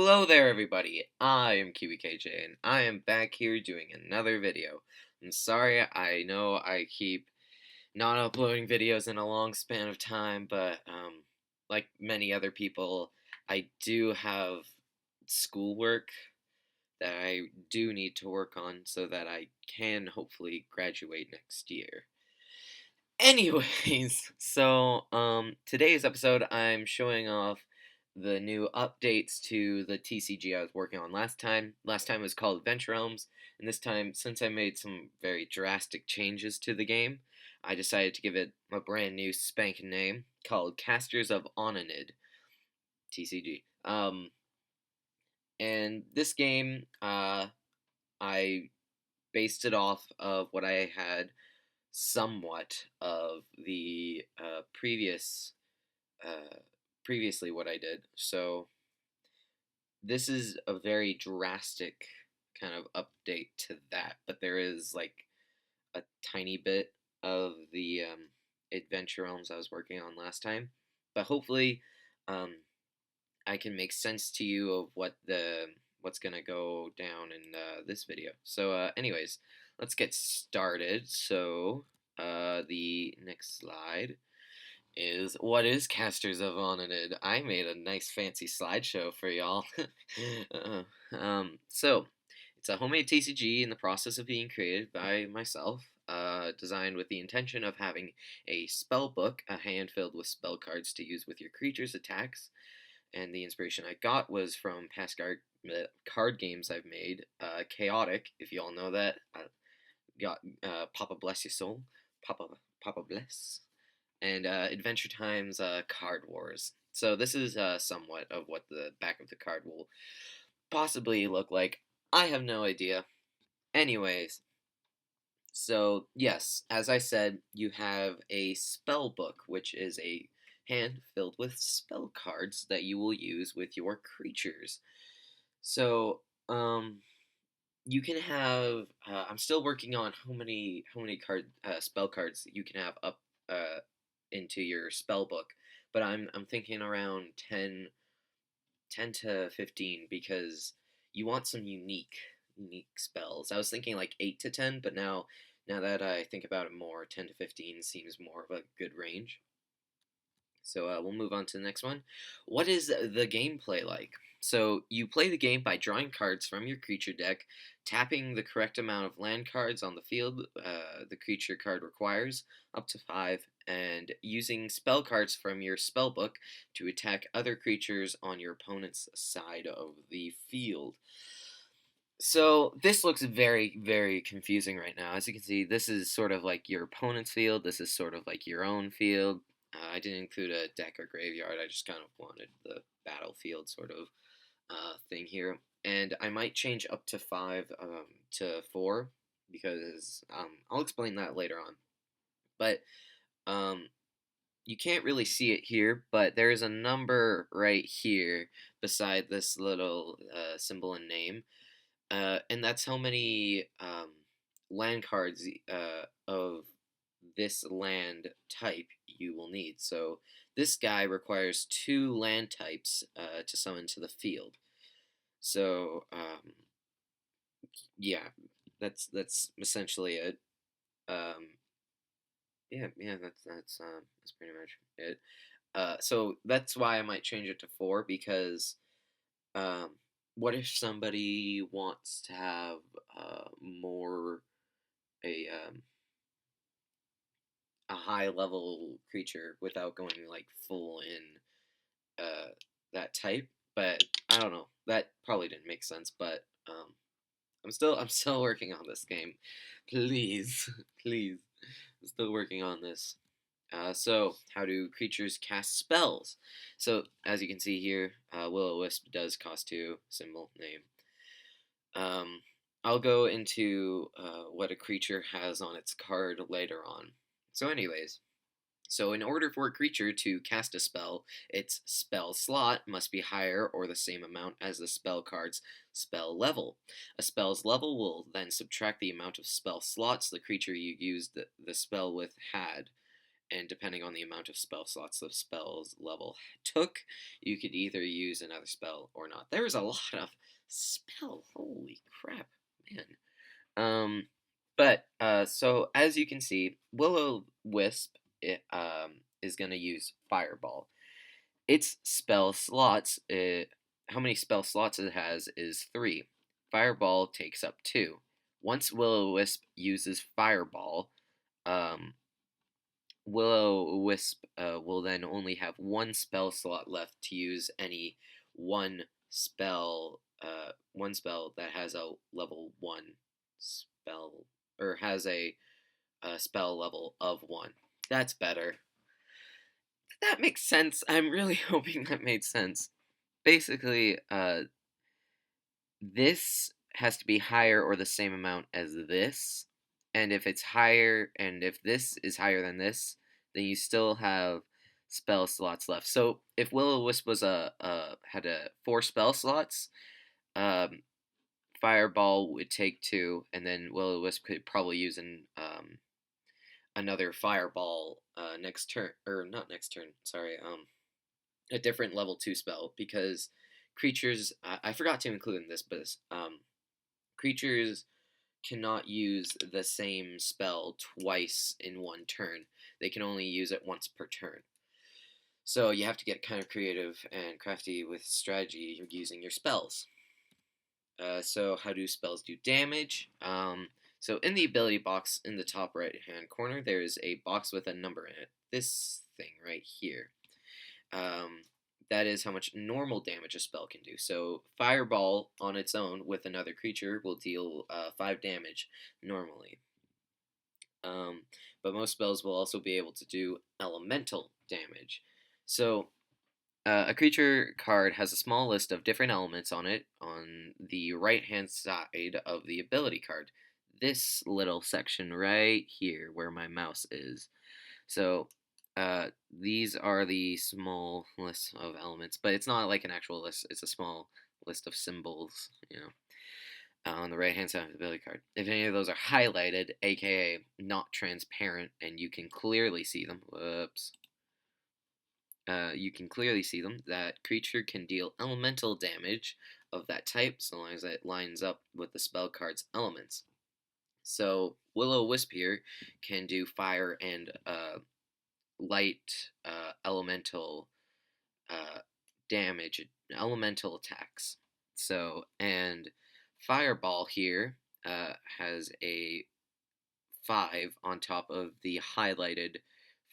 Hello there, everybody. I am KiwiKJ, and I am back here doing another video. I'm sorry, I know I keep not uploading videos in a long span of time, but like many other people, I do have schoolwork that I do need to work on so that I can hopefully graduate next year. Anyways, today's episode I'm showing off the new updates to the TCG I was working on last time. Last time it was called Adventure Realms, and this time, since I made some very drastic changes to the game, I decided to give it a brand new spanking name called Casters of Onanydd TCG. And this game, I based it off of what I had somewhat of the previously what I did. So this is a very drastic kind of update to that, but there is like a tiny bit of the adventure realms I was working on last time. But hopefully, um, I can make sense to you of what's gonna go down in this video. Anyways, let's get started. The next slide is what is Casters of Onanydd. I made a nice fancy slideshow for y'all. It's a homemade TCG in the process of being created by myself, designed with the intention of having a spell book, a hand filled with spell cards to use with your creature's attacks. And the inspiration I got was from past card games I've made. Chaotic, if you all know that. Got Papa Bless Your Soul. Papa Bless. And Adventure Time's Card Wars. So this is somewhat of what the back of the card will possibly look like. I have no idea. Anyways, so yes, as I said, you have a spell book, which is a hand filled with spell cards that you will use with your creatures. So, you can have. I'm still working on how many spell cards you can have up into your spell book, but I'm thinking around 10 to 15 because you want some unique spells. I was thinking like 8 to 10, but now that I think about it more, 10 to 15 seems more of a good range. So we'll move on to the next one. What is the gameplay like? So you play the game by drawing cards from your creature deck, tapping the correct amount of land cards on the field the creature card requires, up to 5, and using spell cards from your spell book to attack other creatures on your opponent's side of the field. So this looks very, very confusing right now. As you can see, this is sort of like your opponent's field. This is sort of like your own field. I didn't include a deck or graveyard. I just kind of wanted the battlefield sort of thing here. And I might change up to 5 to 4 because I'll explain that later on. But you can't really see it here, but there is a number right here beside this little symbol and name. And that's how many land cards of this land type you will need. So this guy requires 2 land types to summon to the field. So yeah, that's essentially it. Yeah, that's pretty much it. So that's why I might change it to 4 because um, what if somebody wants to have more a a high level creature without going like full in that type? But I don't know. That probably didn't make sense. But I'm still working on this game. Please, please, I'm still working on this. So, how do creatures cast spells? So, as you can see here, Will-O-Wisp does cost 2, symbol, name. I'll go into what a creature has on its card later on. So anyways, in order for a creature to cast a spell, its spell slot must be higher or the same amount as the spell card's spell level. A spell's level will then subtract the amount of spell slots the creature you used the spell with had. and depending on the amount of spell slots the spell's level took, you could either use another spell or not. There was a lot of spell. Holy crap, man. So as you can see, Will-O-Wisp is going to use Fireball. Its spell slots, how many spell slots it has is 3. Fireball takes up 2. Once Will-O-Wisp uses Fireball, um, Will-O-Wisp will then only have 1 spell slot left to use any one spell that has a level 1 spell, or has a spell level of 1. That's better. That makes sense. I'm really hoping that made sense. Basically, this has to be higher or the same amount as this, and if it's higher, and if this is higher than this, then you still have spell slots left. So if Will-O-Wisp was had 4 spell slots, um, Fireball would take 2, and then Will-O-Wisp could probably use another Fireball next turn, or not next turn. Sorry, a different level 2 spell, because creatures, I forgot to include in this, but creatures cannot use the same spell twice in one turn. They can only use it once per turn. So you have to get kind of creative and crafty with strategy using your spells. So how do spells do damage? So in the ability box in the top right hand corner, there's a box with a number in it. This thing right here. That is how much normal damage a spell can do. So Fireball on its own with another creature will deal 5 damage normally. But most spells will also be able to do elemental damage. So a creature card has a small list of different elements on it on the right hand side of the ability card. This little section right here where my mouse is. So these are the small list of elements, but it's not like an actual list. It's a small list of symbols, on the right hand side of the ability card. If any of those are highlighted, aka not transparent, and you can clearly see them, you can clearly see them, that creature can deal elemental damage of that type so long as it lines up with the spell card's elements. So Will-O-Wisp here can do fire and light elemental damage, elemental attacks. So, and Fireball here has a 5 on top of the highlighted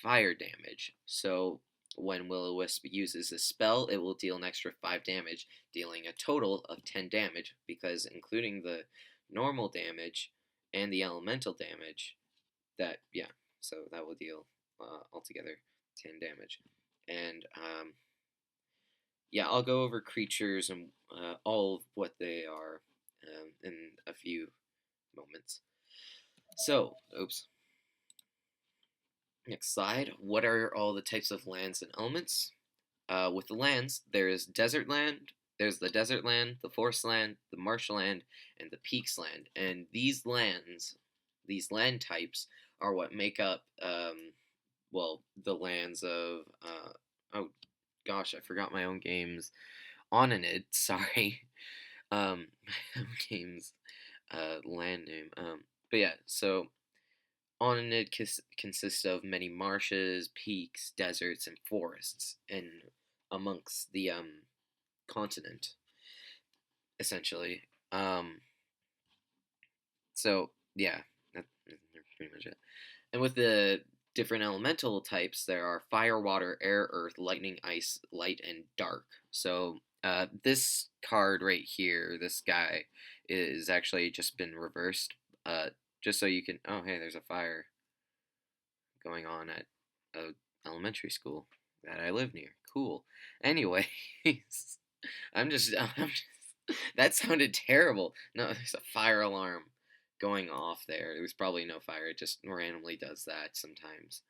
fire damage. So when Will-O-Wisp uses this spell, it will deal an extra 5 damage, dealing a total of 10 damage, because including the normal damage and the elemental damage, so that will deal altogether 10 damage. And I'll go over creatures and all of what they are in a few moments. So, next slide. What are all the types of lands and elements? With the lands, there's desert land, there's the desert land, the forest land, the marshland, and the peaks land. And these land types, are what make up, the lands of, oh gosh, I forgot my own game's Onanydd, sorry. My own game's land name. But yeah, so Onanydd consists of many marshes, peaks, deserts, and forests, and amongst the continent, essentially. So yeah, that's pretty much it. And with the different elemental types, there are fire, water, air, earth, lightning, ice, light, and dark. So this card right here, this guy, is actually just been reversed. Just so you can. Oh, hey, there's a fire going on at a elementary school that I live near. Cool. Anyways, I'm just. That sounded terrible. No, there's a fire alarm going off there. There's probably no fire. It just randomly does that sometimes.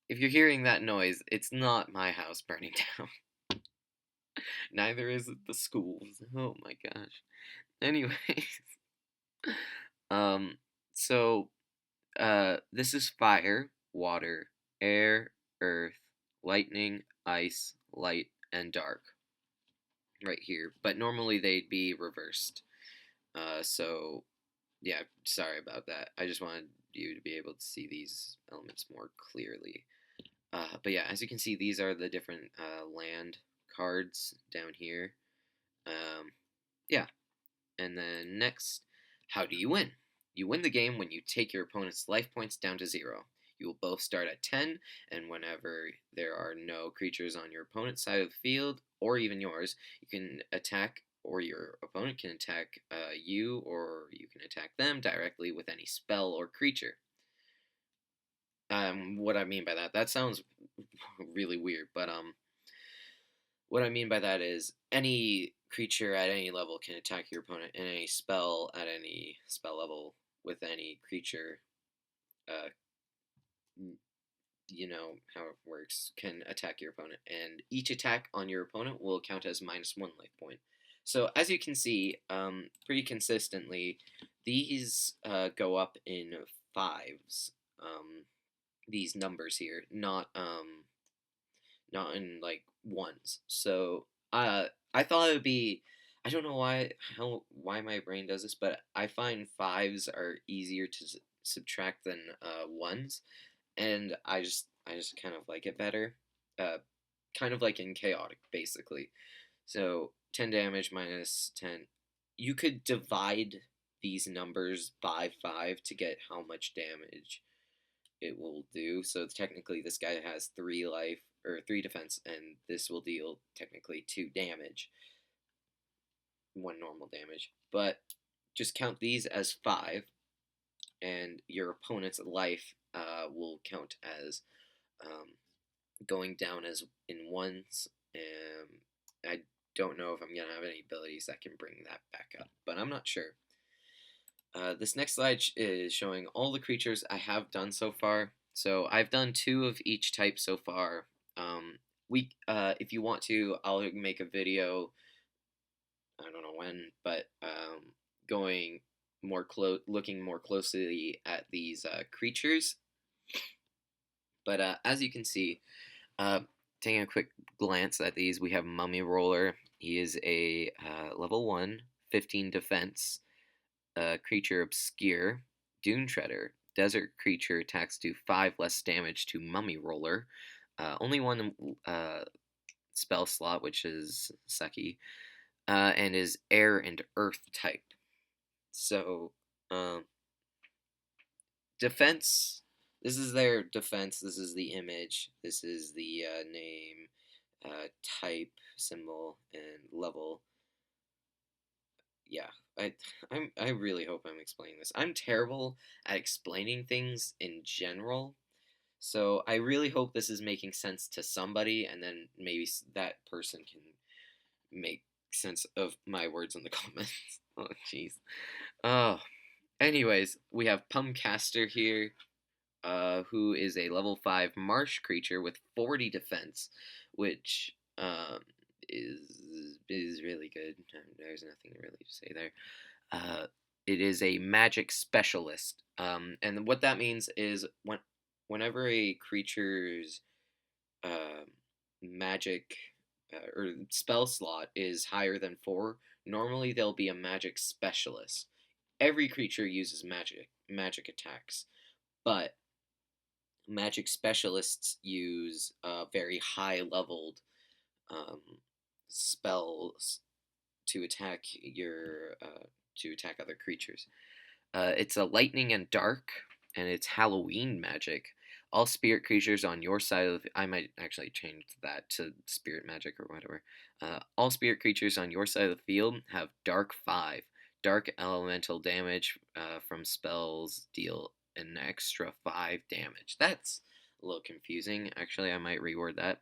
If you're hearing that noise, it's not my house burning down. Neither is it the schools. Oh my gosh. Anyways, so This is fire, water, air, earth, lightning, ice, light, and dark right here. But normally they'd be reversed. So yeah, sorry about that. I just wanted you to be able to see these elements more clearly. But yeah, as you can see, these are the different land cards down here. Um, yeah, and then next, how do you win? You win the game when you take your opponent's life points down to 0. You will both start at 10, and whenever there are no creatures on your opponent's side of the field, or even yours, you can attack, or your opponent can attack you, or you can attack them directly with any spell or creature. What I mean by that, that sounds really weird, but what I mean by that is any creature at any level can attack your opponent, and any spell at any spell level with any creature, uh, you know how it works, can attack your opponent. And each attack on your opponent will count as -1 life point. So as you can see, pretty consistently, these go up in fives. These numbers here, not in like ones. So I thought it would be. I don't know why my brain does this, but I find fives are easier to subtract than ones, and I just kind of like it better. Uh, Kind of like in chaotic, basically. So 10 damage minus 10. You could divide these numbers by 5 to get how much damage it will do. So technically, this guy has 3 life or 3 defense, and this will deal technically 2 damage, 1 normal damage. But just count these as 5, and your opponent's life will count as um, going down as in ones. I don't know if I'm gonna have any abilities that can bring that back up, but I'm not sure. This next slide is showing all the creatures I have done so far. So I've done 2 of each type so far. If you want to, I'll make a video. I don't know when, but going looking more closely at these creatures. But as you can see, uh, taking a quick glance at these, we have Mummy Roller. He is a level 1, 15 defense. Creature Obscure, Dune Treader, Desert Creature attacks do 5 less damage to Mummy Roller. Only one spell slot, which is sucky, and is Air and Earth type. So, defense. This is their defense. This is the image. This is the name, type, symbol, and level. Yeah, I really hope I'm explaining this. I'm terrible at explaining things in general, so I really hope this is making sense to somebody, and then maybe that person can make sense of my words in the comments. Oh, jeez. Oh, anyways, we have Pumpcaster here, who is a level 5 marsh creature with 40 defense, which is is really good. There's nothing really to say there. It is a magic specialist, and what that means is whenever a creature's uh, magic or spell slot is higher than 4, normally they'll be a magic specialist. Every creature uses magic attacks, but magic specialists use very high leveled um, spells to attack to attack other creatures. It's a lightning and dark, and it's Halloween magic. All spirit creatures on your side of I might actually change that to spirit magic or whatever. All spirit creatures on your side of the field have dark 5. Dark elemental damage from spells deal an extra 5 damage. That's a little confusing. Actually, I might reword that.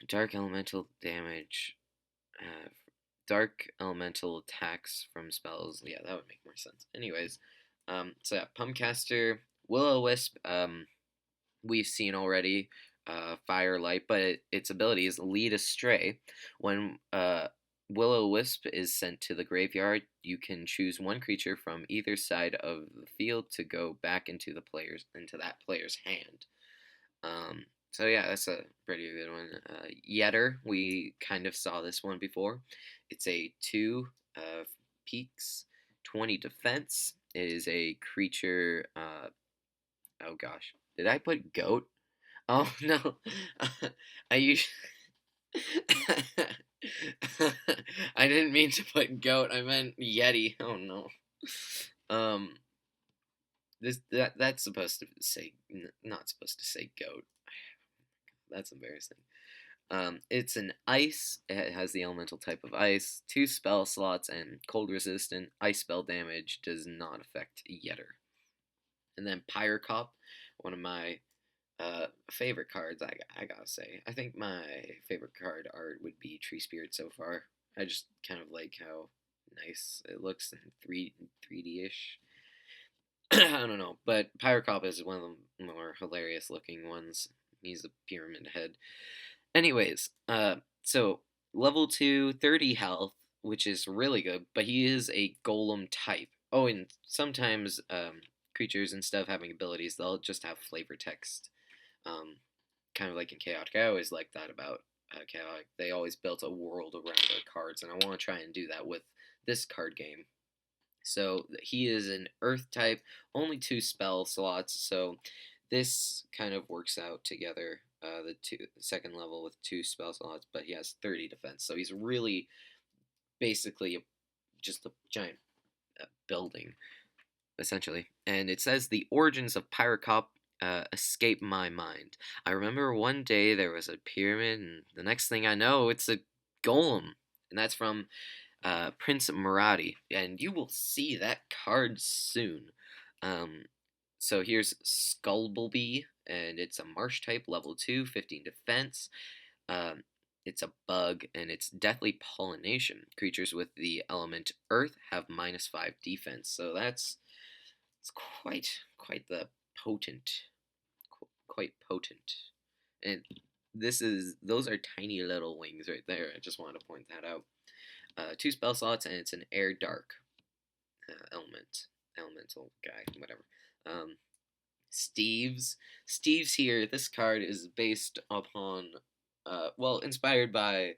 Dark elemental damage. Dark elemental attacks from spells. Yeah, that would make more sense. Anyways, so yeah, Pumpcaster, Will-O-Wisp, we've seen already. Firelight, but its ability is Lead Astray. When Will-O-Wisp is sent to the graveyard. You can choose one creature from either side of the field to go back into that player's hand. So yeah, that's a pretty good one. Yetter, we kind of saw this one before. It's a 2 peaks, 20 defense. It is a creature. Oh gosh, did I put goat? Oh no, I usually. I didn't mean to put goat. I meant yeti. Oh no. Um, that's supposed to say not supposed to say goat. That's embarrassing. It's an ice. It has the elemental type of ice, 2 spell slots, and cold resistant. Ice spell damage does not affect Yetter. And then Pyrocop, one of my favorite cards. I gotta say, I think my favorite card art would be Tree Spirit so far. I just kind of like how nice it looks in 3D ish. I don't know, but Pyrocop is one of the more hilarious looking ones. He's a pyramid head. Anyways, so level 2, 30 health, which is really good, but he is a golem type. Oh, and sometimes creatures and stuff having abilities, they'll just have flavor text. Um, Kind of like in Chaotic. I always like that about Chaotic. They always built a world around their cards, and I want to try and do that with this card game. So he is an Earth type, only 2 spell slots. So this kind of works out together. The second level with 2 spell slots, but he has 30 defense. So he's really basically just a giant building, essentially. And it says the origins of Pyrocop escape my mind. I remember one day there was a pyramid, and the next thing I know, it's a golem, and that's from Prince Marathi, and you will see that card soon. Um, so here's Skullbulby, and it's a marsh type, level 2, 15 defense. Um, it's a bug, and it's deathly pollination. Creatures with the element Earth have -5 defense, so it's quite the potent, quite potent. And those are tiny little wings right there. I just wanted to point that out. 2 spell slots, and it's an air dark elemental guy, whatever. Um, Steve's here. This card is based upon, inspired by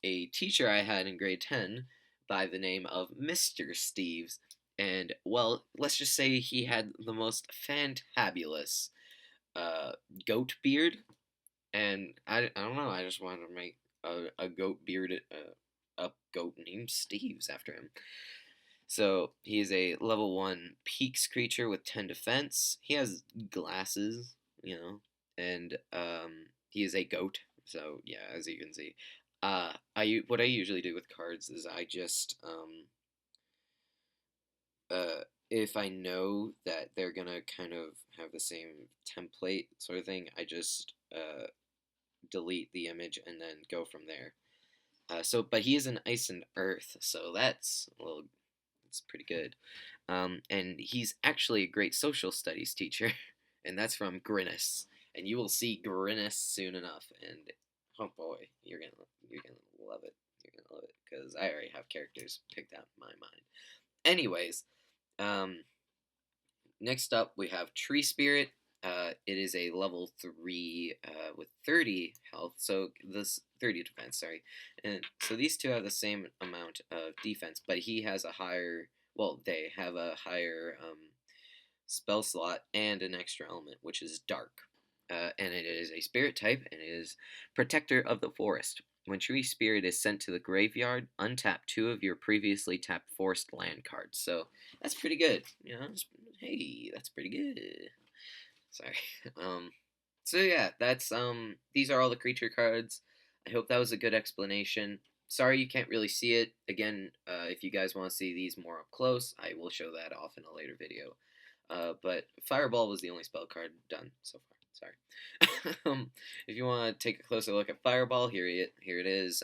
a teacher I had in grade 10 by the name of Mr. Steves. And, well, let's just say he had the most fantabulous uh, goat beard. And I don't know, I just wanted to make a goat bearded, a goat named Steves after him. So he is a level 1 Peaks creature with 10 defense. He has glasses, and he is a goat. So yeah, as you can see, what I usually do with cards is I just if I know that they're gonna kind of have the same template sort of thing, I just delete the image and then go from there. But he is an ice and earth, so it's pretty good. And he's actually a great social studies teacher, and that's from Grinnis. And you will see Grinnis soon enough, and oh boy, you're gonna love it. You're gonna love it because I already have characters picked out in my mind. Anyways, um, next up we have Tree Spirit. It is a level 3 with 30 health, so this 30 defense, sorry. And so these two have the same amount of defense, but he has a higher, they have a higher spell slot and an extra element, which is dark. And it is a spirit type, and it is Protector of the Forest. When Tree Spirit is sent to the graveyard, untap 2 of your previously tapped forest land cards. So that's pretty good. Hey, that's pretty good. Sorry. So yeah, that's these are all the creature cards. I hope that was a good explanation. Sorry you can't really see it. Again, if you guys want to see these more up close, I will show that off in a later video. But Fireball was the only spell card done so far. Sorry. If you want to take a closer look at Fireball, here it is.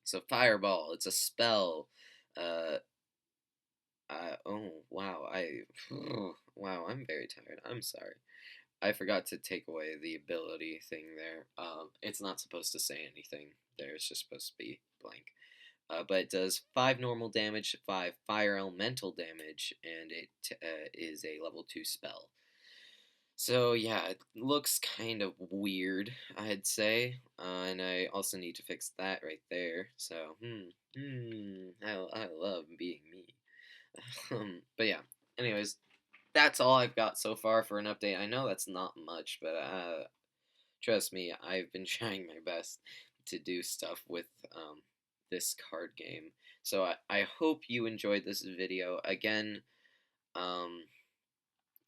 So Fireball, it's a spell. Oh wow, wow, I'm very tired. I'm sorry. I forgot to take away the ability thing there. It's not supposed to say anything there. It's just supposed to be blank. but it does 5 normal damage, 5 fire elemental damage, and it is a level 2 spell. So yeah, it looks kind of weird, I'd say, and I also need to fix that right there. So I love being me. But yeah, anyways, that's all I've got so far for an update. I know that's not much, but trust me, I've been trying my best to do stuff with this card game. So I hope you enjoyed this video. Again, um,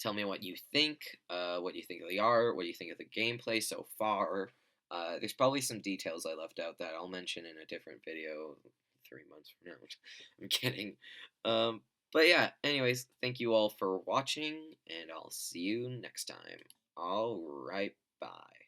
tell me what you think of the art, what you think of the gameplay so far. There's probably some details I left out that I'll mention in a different video 3 months from now. I'm kidding. Um, but yeah, anyways, thank you all for watching, and I'll see you next time. Alright, bye.